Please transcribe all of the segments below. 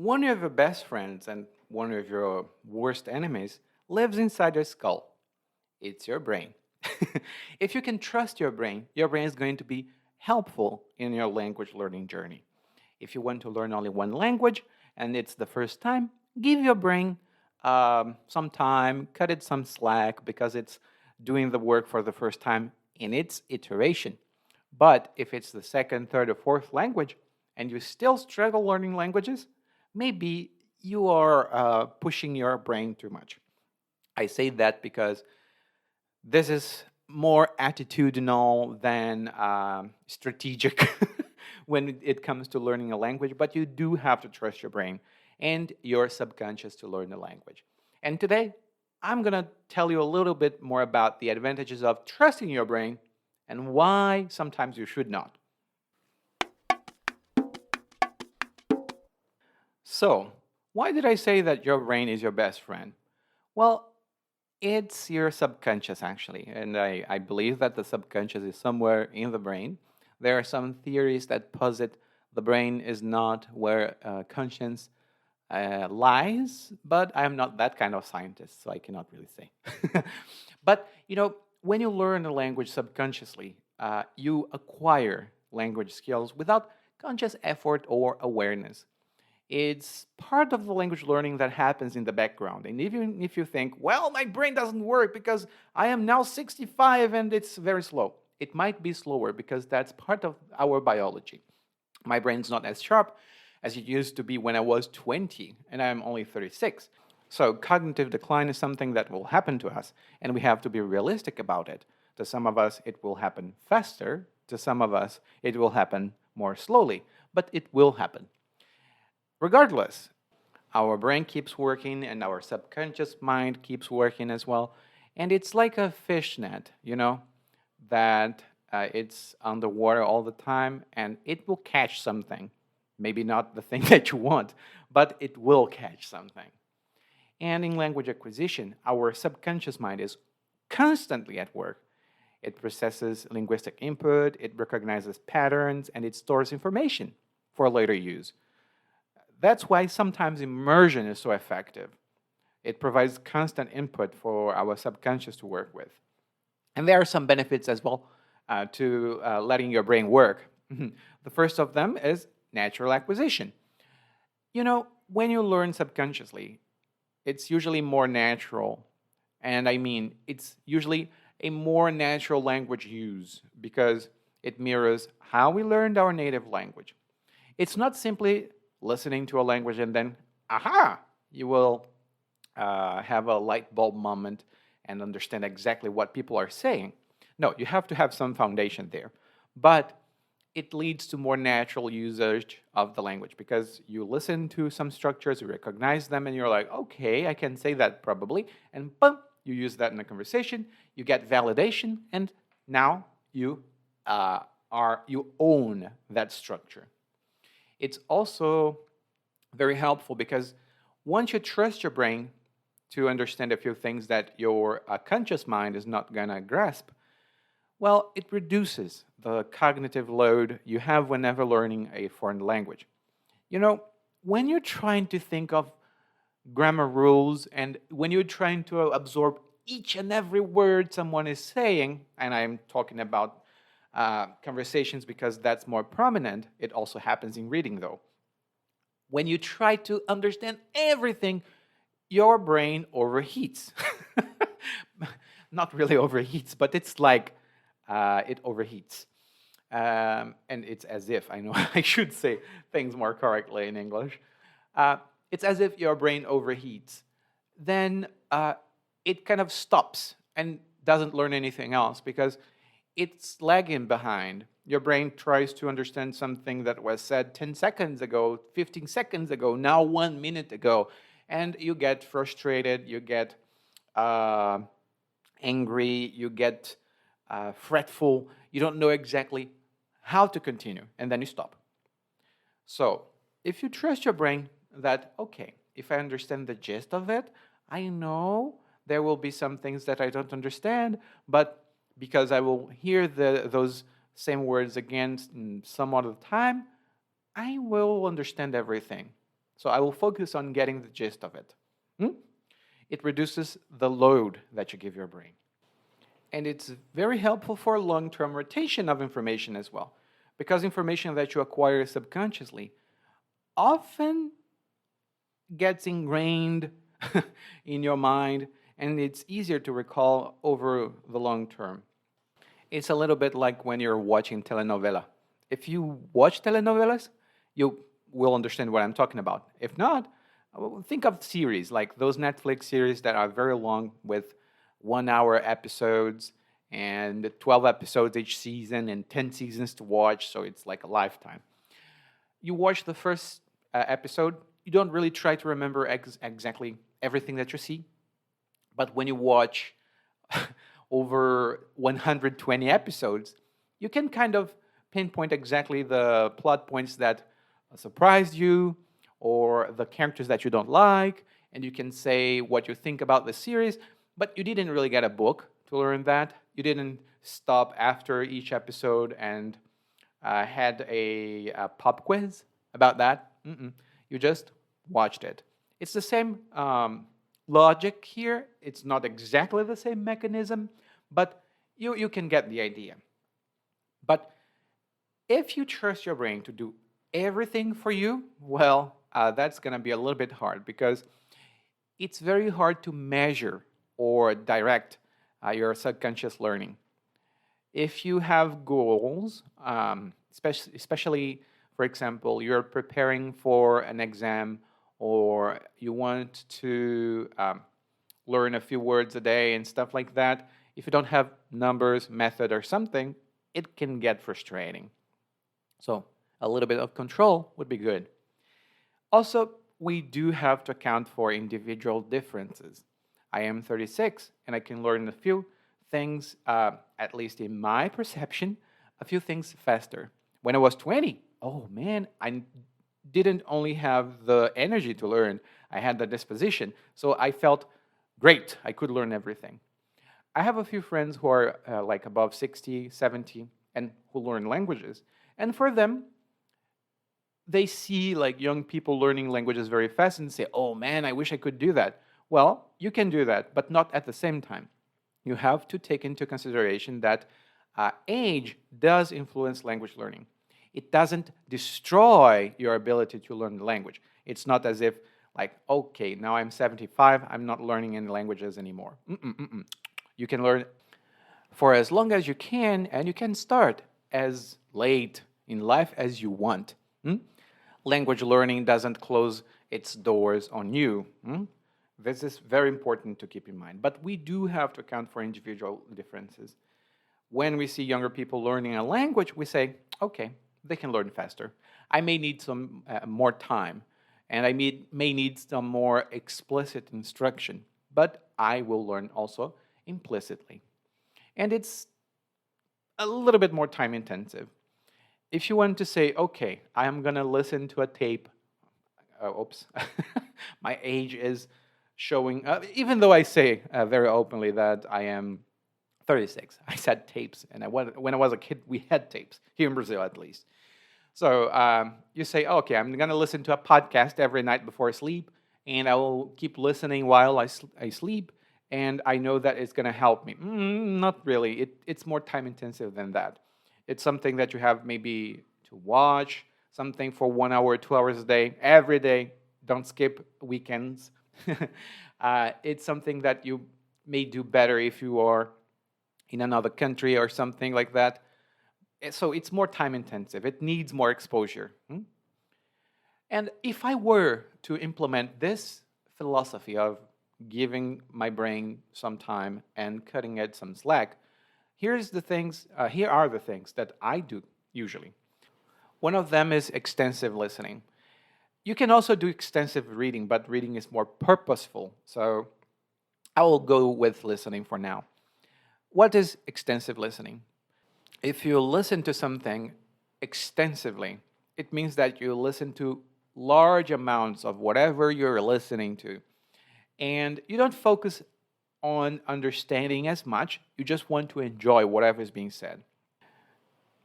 One of your best friends and one of your worst enemies lives inside your skull. It's your brain. If you can trust your brain is going to be helpful in your language learning journey. If you want to learn only one language and it's the first time, give your brain some time, cut it some slack because it's doing the work for the first time in its iteration. But if it's the second, third, or fourth language and you still struggle learning languages, maybe you are pushing your brain too much. I say that because this is more attitudinal than strategic when it comes to learning a language, but you do have to trust your brain and your subconscious to learn the language. And today, I'm going to tell you a little bit more about the advantages of trusting your brain and why sometimes you should not. So, why did I say that your brain is your best friend? Well, it's your subconscious, actually. And I believe that the subconscious is somewhere in the brain. There are some theories that posit the brain is not where conscience lies, but I'm not that kind of scientist, so I cannot really say. But, when you learn a language subconsciously, you acquire language skills without conscious effort or awareness. It's part of the language learning that happens in the background. And even if you think, well, my brain doesn't work because I am now 65 and it's very slow, it might be slower because that's part of our biology. My brain's not as sharp as it used to be when I was 20, and I'm only 36. So cognitive decline is something that will happen to us, and we have to be realistic about it. To some of us, it will happen faster. To some of us, it will happen more slowly, but it will happen. Regardless, our brain keeps working and our subconscious mind keeps working as well. And it's like a fish net, that it's underwater all the time and it will catch something. Maybe not the thing that you want, but it will catch something. And in language acquisition, our subconscious mind is constantly at work. It processes linguistic input, it recognizes patterns, and it stores information for later use. That's why sometimes immersion is so effective. It provides constant input for our subconscious to work with. And there are some benefits as well to letting your brain work. The first of them is natural acquisition. When you learn subconsciously, it's usually more natural. And I mean, it's usually a more natural language use because it mirrors how we learned our native language. It's not simply listening to a language and then, aha, you will have a light bulb moment and understand exactly what people are saying. No, you have to have some foundation there. But it leads to more natural usage of the language because you listen to some structures, you recognize them, and you're like, okay, I can say that probably. And boom, you use that in a conversation, you get validation, and now you you own that structure. It's also very helpful because once you trust your brain to understand a few things that your conscious mind is not going to grasp, well, it reduces the cognitive load you have whenever learning a foreign language. When you're trying to think of grammar rules and when you're trying to absorb each and every word someone is saying, and I'm talking about conversations because that's more prominent, it also happens in reading though. When you try to understand everything, your brain overheats. Not really overheats, but it's like it overheats. And it's as if, I know I should say things more correctly in English. It's as if your brain overheats. Then it kind of stops and doesn't learn anything else because it's lagging behind. Your brain tries to understand something that was said 10 seconds ago, 15 seconds ago, now 1 minute ago. And you get frustrated, you get angry, you get fretful, you don't know exactly how to continue, and then you stop. So, if you trust your brain that, okay, if I understand the gist of it, I know there will be some things that I don't understand, but because I will hear those same words again some other time, I will understand everything. So I will focus on getting the gist of it. Hmm? It reduces the load that you give your brain. And it's very helpful for long-term retention of information as well, because information that you acquire subconsciously often gets ingrained in your mind, and it's easier to recall over the long term. It's a little bit like when you're watching telenovela. If you watch telenovelas, you will understand what I'm talking about. If not, think of series like those Netflix series that are very long with 1 hour episodes and 12 episodes each season and 10 seasons to watch, so it's like a lifetime. You watch the first episode, you don't really try to remember exactly everything that you see, but when you watch over 120 episodes, you can kind of pinpoint exactly the plot points that surprised you or the characters that you don't like, and you can say what you think about the series, but you didn't really get a book to learn that. You didn't stop after each episode and had a pop quiz about that. Mm-mm. You just watched it. It's the same logic here. It's not exactly the same mechanism, but you can get the idea. But if you trust your brain to do everything for you, well, that's going to be a little bit hard because it's very hard to measure or direct your subconscious learning. If you have goals, especially, for example, you're preparing for an exam or you want to learn a few words a day and stuff like that, if you don't have numbers, method, or something, it can get frustrating. So a little bit of control would be good. Also, we do have to account for individual differences. I am 36 and I can learn a few things, at least in my perception, a few things faster. When I was 20, oh man, I didn't only have the energy to learn, I had the disposition. So I felt great, I could learn everything. I have a few friends who are like above 60, 70, and who learn languages. And for them, they see like young people learning languages very fast and say, oh man, I wish I could do that. Well, you can do that, but not at the same time. You have to take into consideration that age does influence language learning. It doesn't destroy your ability to learn the language. It's not as if, like, okay, now I'm 75, I'm not learning any languages anymore. You can learn for as long as you can, and you can start as late in life as you want. Language learning doesn't close its doors on you. This is very important to keep in mind. But we do have to account for individual differences. When we see younger people learning a language, we say, okay, they can learn faster. I may need some more time, and I may need some more explicit instruction, but I will learn also implicitly. And it's a little bit more time intensive. If you want to say, okay, I'm going to listen to a tape, oops, my age is showing, even though I say very openly that I am 36, I said tapes, and when I was a kid, we had tapes, here in Brazil at least. So you say, okay, I'm going to listen to a podcast every night before sleep, and I will keep listening while I sleep, and I know that it's going to help me. Not really. It's more time intensive than that. It's something that you have maybe to watch, something for 1 hour, 2 hours a day, every day. Don't skip weekends. It's something that you may do better if you are in another country or something like that. So it's more time intensive. It needs more exposure. And if I were to implement this philosophy of giving my brain some time and cutting it some slack, here are the things that I do usually. One of them is extensive listening. You can also do extensive reading, but reading is more purposeful. So I will go with listening for now. What is extensive listening? If you listen to something extensively, it means that you listen to large amounts of whatever you're listening to. And you don't focus on understanding as much, you just want to enjoy whatever is being said.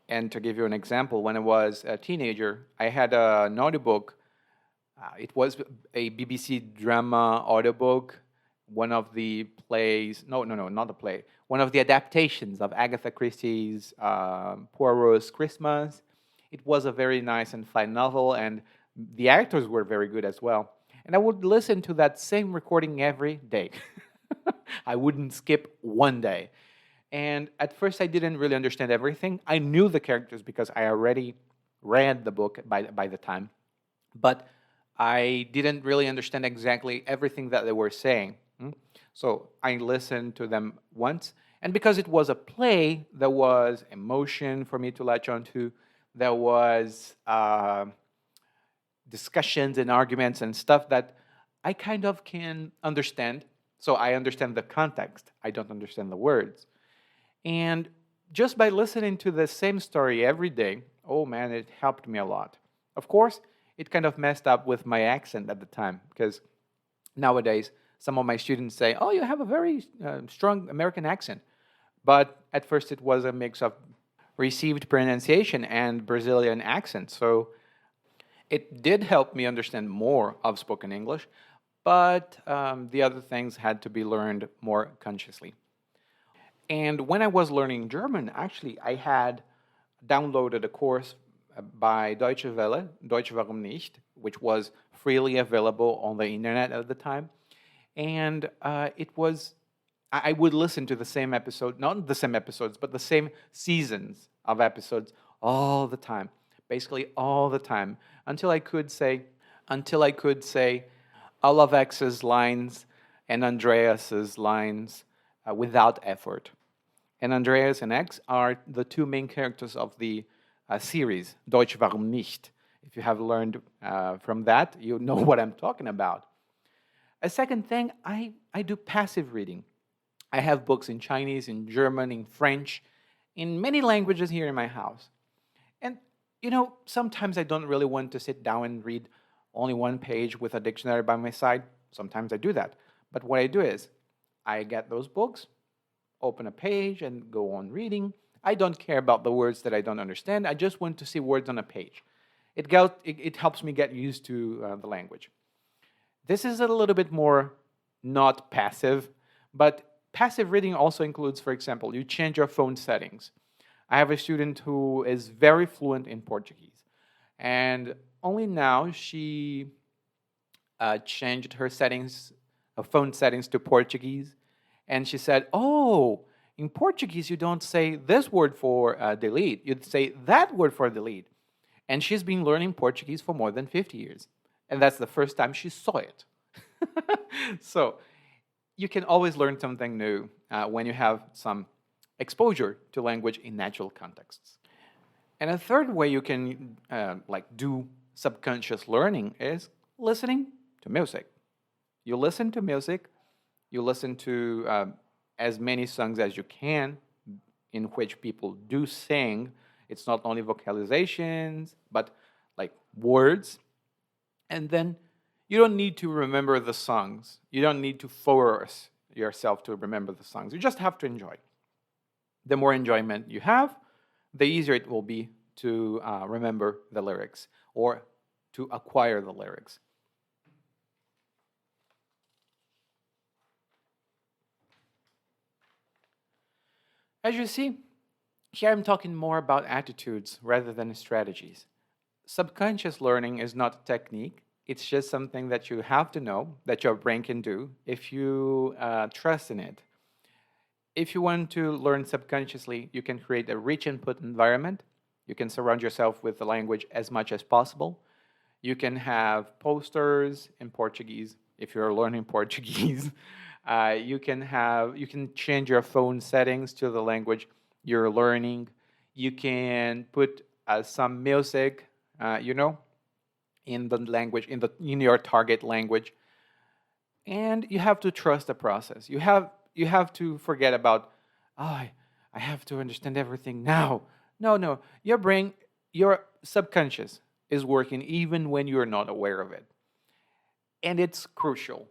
And to give you an example, when I was a teenager, I had an audiobook It was a BBC drama audiobook, one of the plays, no, no, no, not the play, one of the adaptations of Agatha Christie's Poirot's Christmas. It was a very nice and fine novel, and the actors were very good as well. And I would listen to that same recording every day. I wouldn't skip one day. And at first, I didn't really understand everything. I knew the characters because I already read the book by the time, but I didn't really understand exactly everything that they were saying. So I listened to them once, and because it was a play, there was emotion for me to latch onto. There was discussions and arguments and stuff that I kind of can understand. So I understand the context. I don't understand the words. And just by listening to the same story every day, oh man, it helped me a lot. Of course, it kind of messed up with my accent at the time because nowadays some of my students say, "Oh, you have a very strong American accent." But at first, it was a mix of received pronunciation and Brazilian accent. So it did help me understand more of spoken English, but the other things had to be learned more consciously. And when I was learning German, actually, I had downloaded a course by Deutsche Welle, Deutsch warum nicht, which was freely available on the internet at the time. And I would listen to the same episode, not the same episodes, but the same seasons of episodes all the time, basically all the time, until I could say all of X's lines and Andreas's lines without effort. And Andreas and X are the two main characters of the series, Deutsch warum nicht. If you have learned from that, you know what I'm talking about. A second thing, I do passive reading. I have books in Chinese, in German, in French, in many languages here in my house. And, sometimes I don't really want to sit down and read only one page with a dictionary by my side. Sometimes I do that. But what I do is, I get those books, open a page, and go on reading. I don't care about the words that I don't understand. I just want to see words on a page. It helps me get used to the language. This is a little bit more not passive, but passive reading also includes, for example, you change your phone settings. I have a student who is very fluent in Portuguese, and only now she changed her phone settings to Portuguese, and she said, "Oh, in Portuguese you don't say this word for delete; you'd say that word for delete." And she's been learning Portuguese for more than 50 years, and that's the first time she saw it. So you can always learn something new when you have some exposure to language in natural contexts. And a third way you can do subconscious learning is listening to music. You listen to music, you listen to as many songs as you can in which people do sing. It's not only vocalizations, but like words. And then you don't need to remember the songs. You don't need to force yourself to remember the songs. You just have to enjoy. The more enjoyment you have, the easier it will be to remember the lyrics or to acquire the lyrics. As you see, here I'm talking more about attitudes rather than strategies. Subconscious learning is not a technique. It's just something that you have to know, that your brain can do if you trust in it. If you want to learn subconsciously, you can create a rich input environment. You can surround yourself with the language as much as possible. You can have posters in Portuguese if you're learning Portuguese. You can change your phone settings to the language you're learning. You can put some music, in the language, in your target language. And you have to trust the process. You have to forget about, I have to understand everything now. No. Your brain, your subconscious is working even when you're not aware of it. And it's crucial.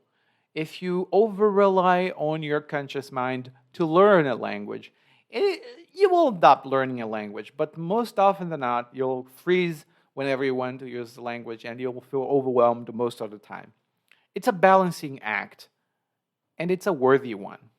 If you over rely on your conscious mind to learn a language, you will stop learning a language, but most often than not, you'll freeze whenever you want to use the language, and you'll feel overwhelmed most of the time. It's a balancing act, and it's a worthy one.